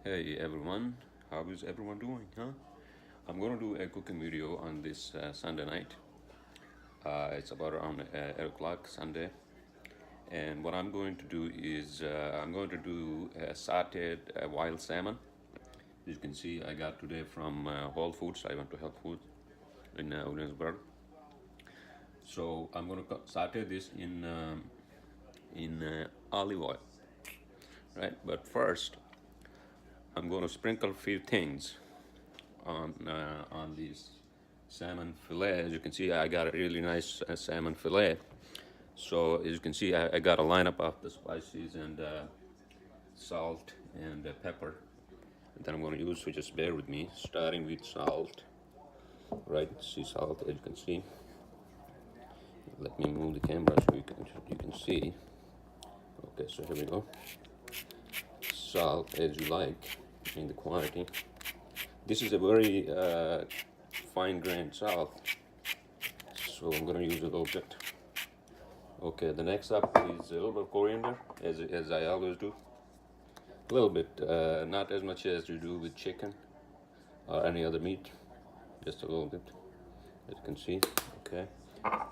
Hey everyone, how is everyone doing, huh? I'm gonna do a cooking video on this Sunday night. It's about around 8 o'clock Sunday. And what I'm going to do is I'm going to do sauteed wild salmon. As you can see, I got today from Whole Foods. I went to Health Food in Williamsburg. So I'm gonna saute this in olive oil, right? But first, I'm gonna sprinkle a few things on these salmon fillet. As you can see, I got a really nice salmon fillet. So as you can see, I got a lineup of the spices and salt and pepper that I'm going to use. So just bear with me. Starting with salt, right? Sea salt, as you can see. Let me move the camera so you can see. Okay, so here we go. Salt as you like in the quantity. This is a very fine grained salt, so I'm going to use a little bit. Okay, the next up is a little bit of coriander, as I always do. A little bit, not as much as you do with chicken or any other meat, just a little bit, as you can see. Okay,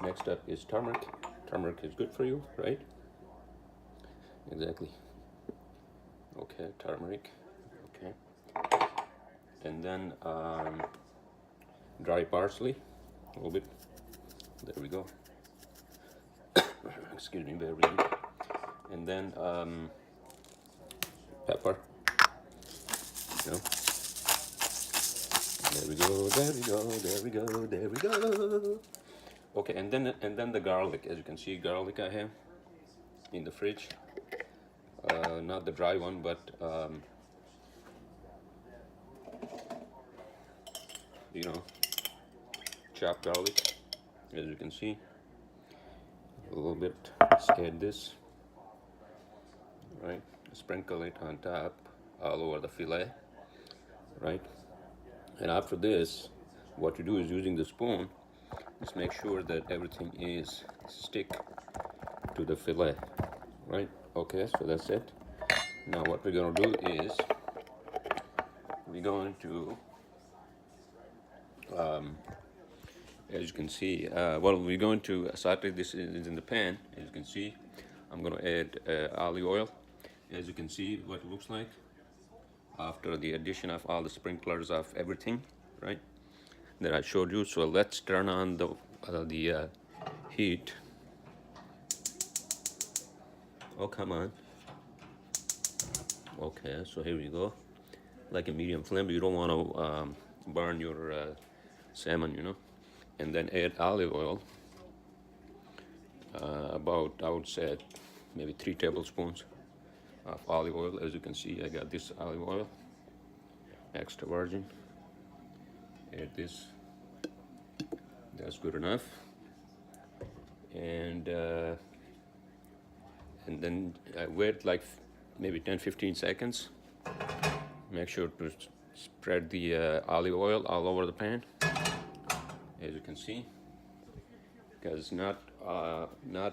next up is turmeric. Turmeric is good for you, right? Exactly. Okay, turmeric. Okay, and then dry parsley, a little bit. There we go. Excuse me, bear with me. And then pepper. You know. There we go. There we go. There we go. There we go. Okay, and then the garlic. As you can see, garlic I have in the fridge. Not the dry one, but you know, chopped garlic. As you can see, a little bit. Add this, right? Sprinkle it on top, all over the fillet, right? And after this, what you do is using the spoon, just make sure that everything is stick to the fillet, right? Okay, so that's it. Now what we're gonna do is we're going to, as you can see, well, we're going to saute this in the pan. As you can see, I'm gonna add olive oil. As you can see, what it looks like after the addition of all the sprinklers of everything, right, that I showed you. So let's turn on the heat. Oh, come on. Okay, so here we go. Like a medium flame, but you don't want to burn your salmon, you know. And then add olive oil, about, I would say, maybe 3 tablespoons of olive oil. As you can see, I got this olive oil, extra virgin. Add this. That's good enough. And then wait like maybe 10-15 seconds. Make sure to spread the olive oil all over the pan, as you can see, because not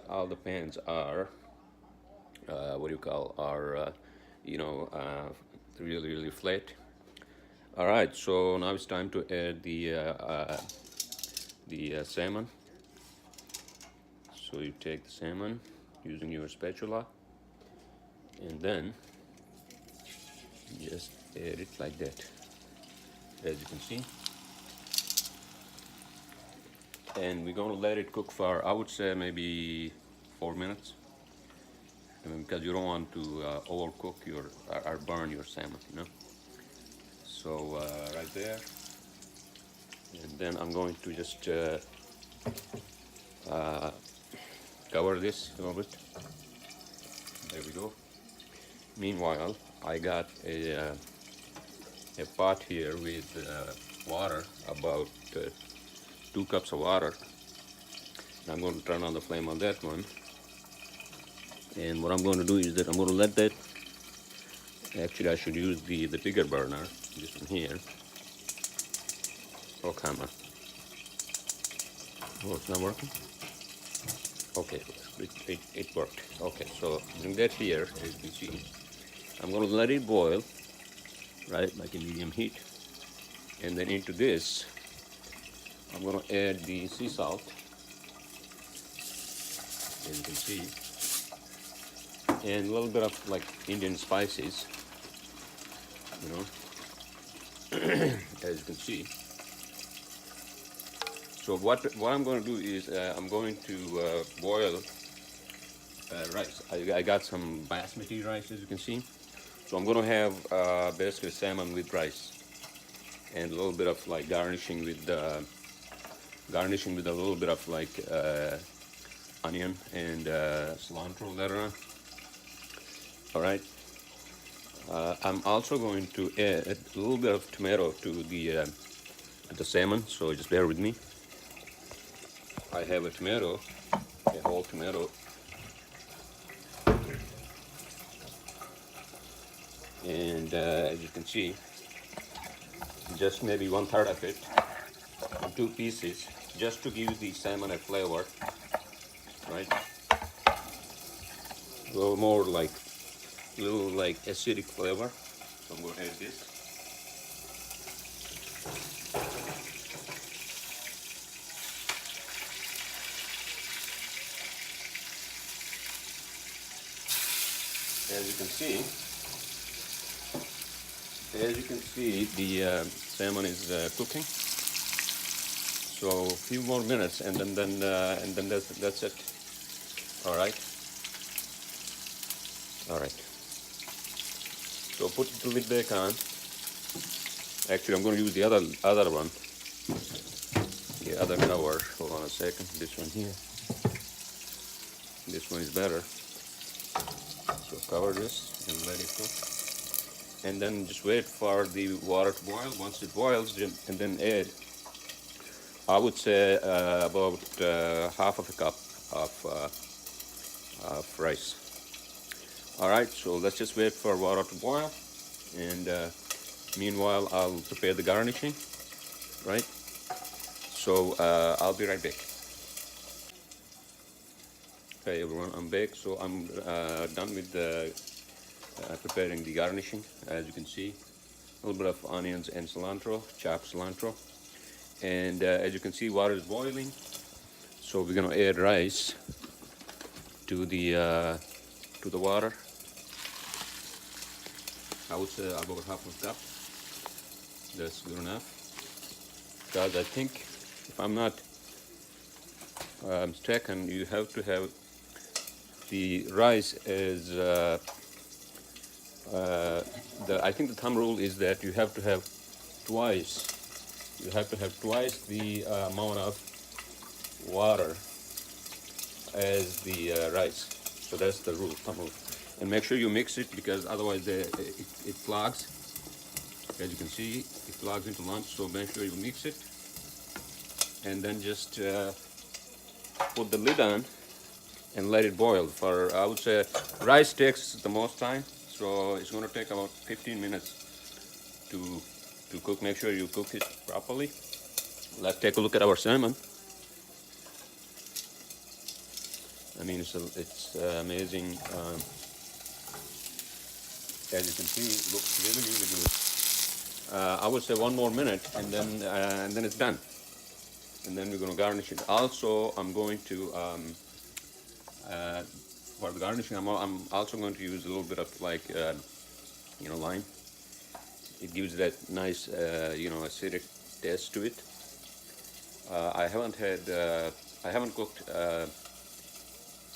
all the pans are really flat. All right, so now it's time to add the salmon. So you take the salmon using your spatula, and then just add it like that, as you can see. And we're going to let it cook for, I would say, maybe 4 minutes, because you don't want to overcook or burn your salmon, you know. So right there, and then I'm going to just cover this a little bit. There we go. Meanwhile, I got a pot here with water, about 2 cups of water. And I'm going to turn on the flame on that one. And what I'm going to do is that I'm going to let that, actually I should use the bigger burner, this one here. Oh, come on. Oh, it's not working? Okay, it worked. Okay, so bring that here, as you can see. I'm going to let it boil right, like a medium heat. And then into this, I'm gonna add the sea salt, as you can see, and a little bit of like Indian spices, you know, as you can see. So what I'm going to do is I'm going to boil rice. I got some basmati rice, as you can see. So I'm going to have basically salmon with rice and a little bit of like garnishing with a little bit of like onion and cilantro later on. All right. I'm also going to add a little bit of tomato to the salmon. So just bear with me. I have a tomato, a whole tomato, and as you can see, just maybe 1/3 of it in 2 pieces, just to give the salmon a flavor, right? A little more like, acidic flavor. So I'm going to add this. As you can see, the salmon is cooking. So a few more minutes, and then that's it. All right. All right. So put the lid back on. Actually, I'm going to use the other one, the other cover. Hold on a second. This one here. This one is better. So cover this and let it cook. And then just wait for the water to boil. Once it boils, and then add, I would say, about half of a cup of rice. All right, so let's just wait for water to boil, and meanwhile I'll prepare the garnishing, right? So I'll be right back. Okay, everyone, I'm back. So I'm done with preparing the garnishing. As you can see, a little bit of onions and cilantro, chopped cilantro, and as you can see, water is boiling. So we're gonna add rice to the water. I would say about half a cup. That's good enough. Because I think, if I'm not mistaken, you have to have the rice as I think the thumb rule is that you have to have twice. You have to have twice the amount of water as the rice. So that's the rule, thumb rule. And make sure you mix it, because otherwise it clogs. As you can see, it clogs into lumps. So make sure you mix it, and then just put the lid on and let it boil for, I would say, rice takes the most time. So it's going to take about 15 minutes to cook. Make sure you cook it properly. Let's take a look at our salmon. I mean, it's amazing. As you can see, it looks really, really good. I would say one more minute, and then it's done. And then we're going to garnish it. Also, I'm going to for the garnishing, I'm also going to use a little bit of like lime. It gives that nice acidic taste to it. I haven't cooked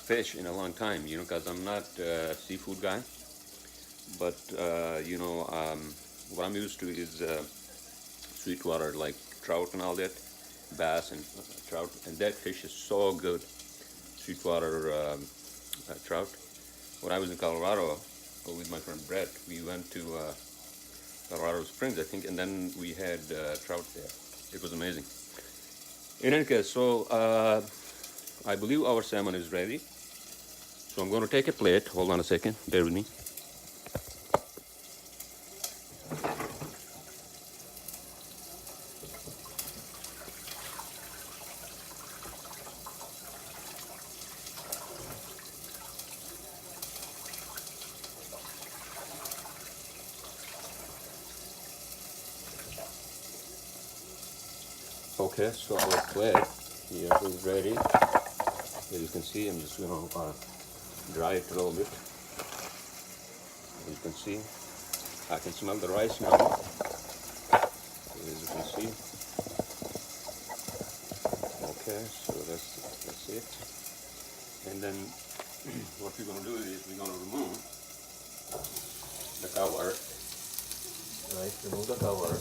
fish in a long time, because I'm not a seafood guy. But what I'm used to is sweetwater, like trout and all that, bass and trout, and that fish is so good. Sweetwater trout. When I was in Colorado with my friend Brett, we went to Colorado Springs, I think, and then we had trout there. It was amazing. In any case, so I believe our salmon is ready. So I'm going to take a plate. Hold on a second. Bear with me. Okay, so our plate here is ready. As you can see, I'm just gonna dry it a little bit. As you can see, I can smell the rice now. As you can see. Okay, so that's it. And then what we're gonna do is we're gonna remove the cover. Right, remove the cover.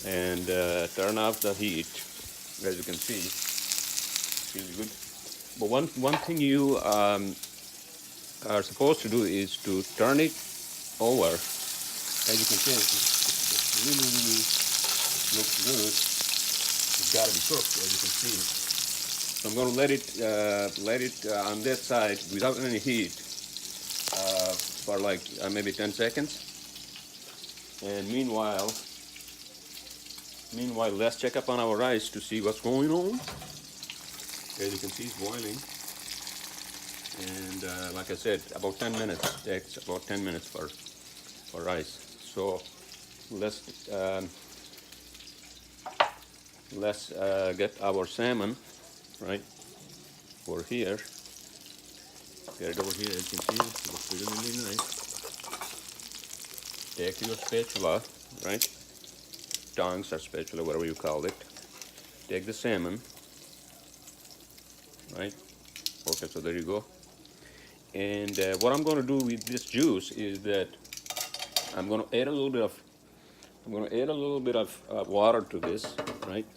And turn off the heat. As you can see, feels good. But one thing you are supposed to do is to turn it over. As you can see, it really looks good. It's got to be cooked, as you can see. So I'm going to let it on that side without any heat for like maybe 10 seconds. And meanwhile, let's check up on our rice to see what's going on. As you can see, it's boiling. And like I said, about 10 minutes. Takes about 10 minutes for rice. So let's get our salmon right over here. Get it over here. As you can see, it looks really nice. Take your spatula, right? Tongs or spatula, whatever you call it. Take the salmon, right? Okay, so there you go. And what I'm going to do with this juice is that I'm going to add a little bit of water to this, right?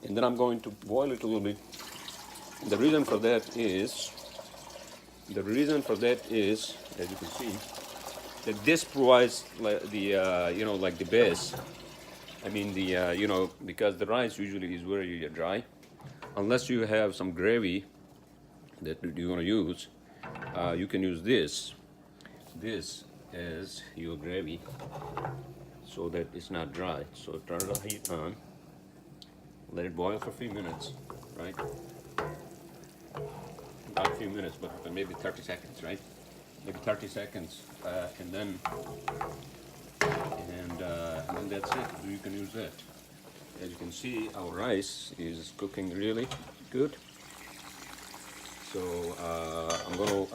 And then I'm going to boil it a little bit. And the reason for that is, as you can see, that this provides like the like the base. I mean the because the rice usually is very dry, unless you have some gravy that you're going to use. You can use this as your gravy, so that it's not dry. So turn the heat on, let it boil for a few minutes, right? Not a few minutes, but maybe 30 seconds, right? Maybe 30 seconds, and then that's it. You can use that. As you can see, our rice is cooking really good. So I'm going to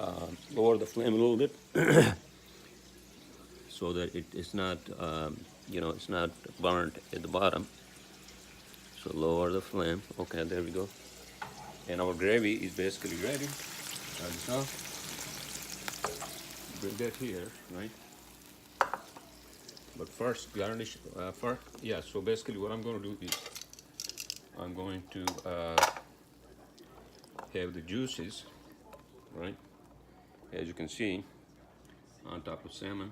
lower the flame a little bit so that it's not, it's not burnt at the bottom. So lower the flame. Okay, there we go. And our gravy is basically ready. As you saw. Bring that here, right? But first, garnish. So basically, what I'm going to do is I'm going to have the juices, right? As you can see, on top of salmon,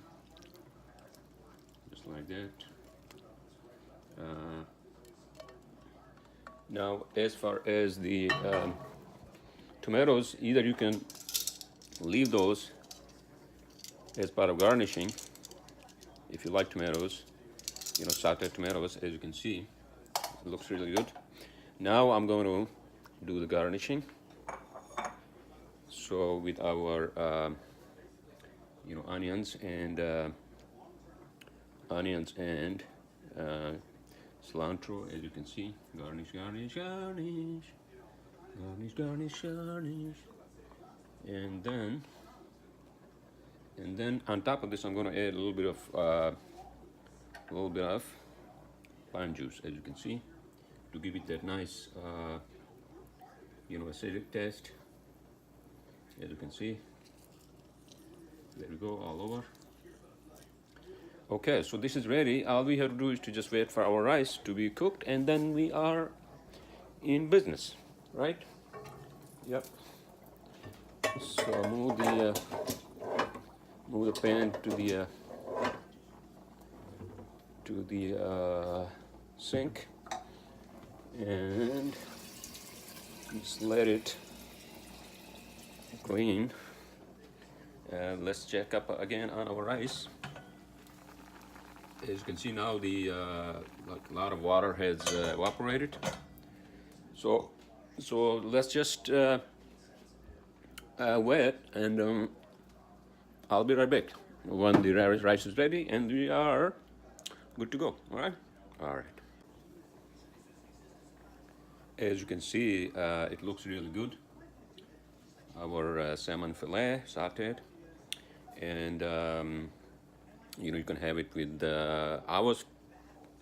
just like that. Now, as far as the tomatoes, either you can leave those as part of garnishing, if you like tomatoes, sauteed tomatoes, as you can see, it looks really good. Now I'm going to do the garnishing. So with our, onions and cilantro, as you can see, garnish, and then on top of this, I'm going to add a little bit of lime juice, as you can see, to give it that nice, acidic taste. As you can see, there we go, all over. Okay, so this is ready. All we have to do is to just wait for our rice to be cooked, and then we are in business, right? Yep. So move the pan to the sink, and just let it clean. Let's check up again on our rice. As you can see now, the a lot of water has evaporated. So let's just wait, and I'll be right back when the rice is ready and we are good to go. All right. All right. As you can see, it looks really good. Our salmon fillet sautéed, and you know, you can have it with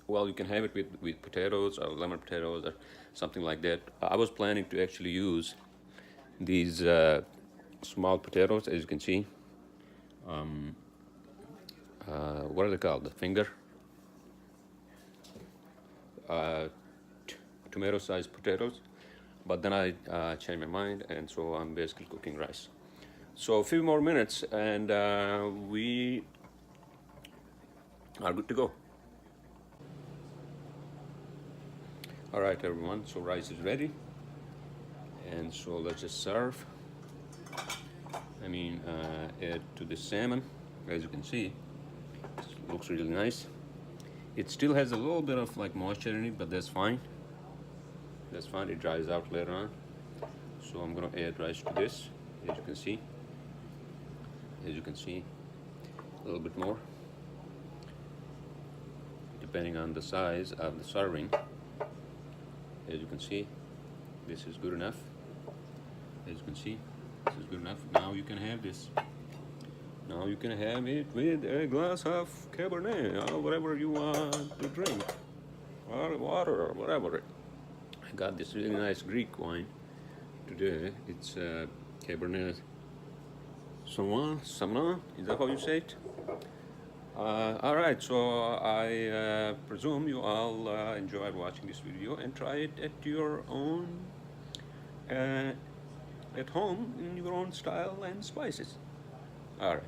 well, you can have it with potatoes or lemon potatoes or something like that. I was planning to actually use these small potatoes, as you can see. What are they called? The finger tomato-sized potatoes. But then I changed my mind, and so I'm basically cooking rice. So a few more minutes, and we are good to go. All right, everyone. So rice is ready, and so let's just serve. I mean, add to the salmon. As you can see, it looks really nice. It still has a little bit of like moisture in it, but that's fine. That's fine. It dries out later on. So I'm gonna add rice to this. As you can see. As you can see, a little bit more, depending on the size of the serving. As you can see, this is good enough. As you can see, this is good enough. Now you can have this. Now you can have it with a glass of Cabernet or whatever you want to drink, or water or whatever. I got this really nice Greek wine today. It's Cabernet Salmon. Is that how you say it? All right, so I presume you all enjoyed watching this video and try it at your own, at home in your own style and spices. All right.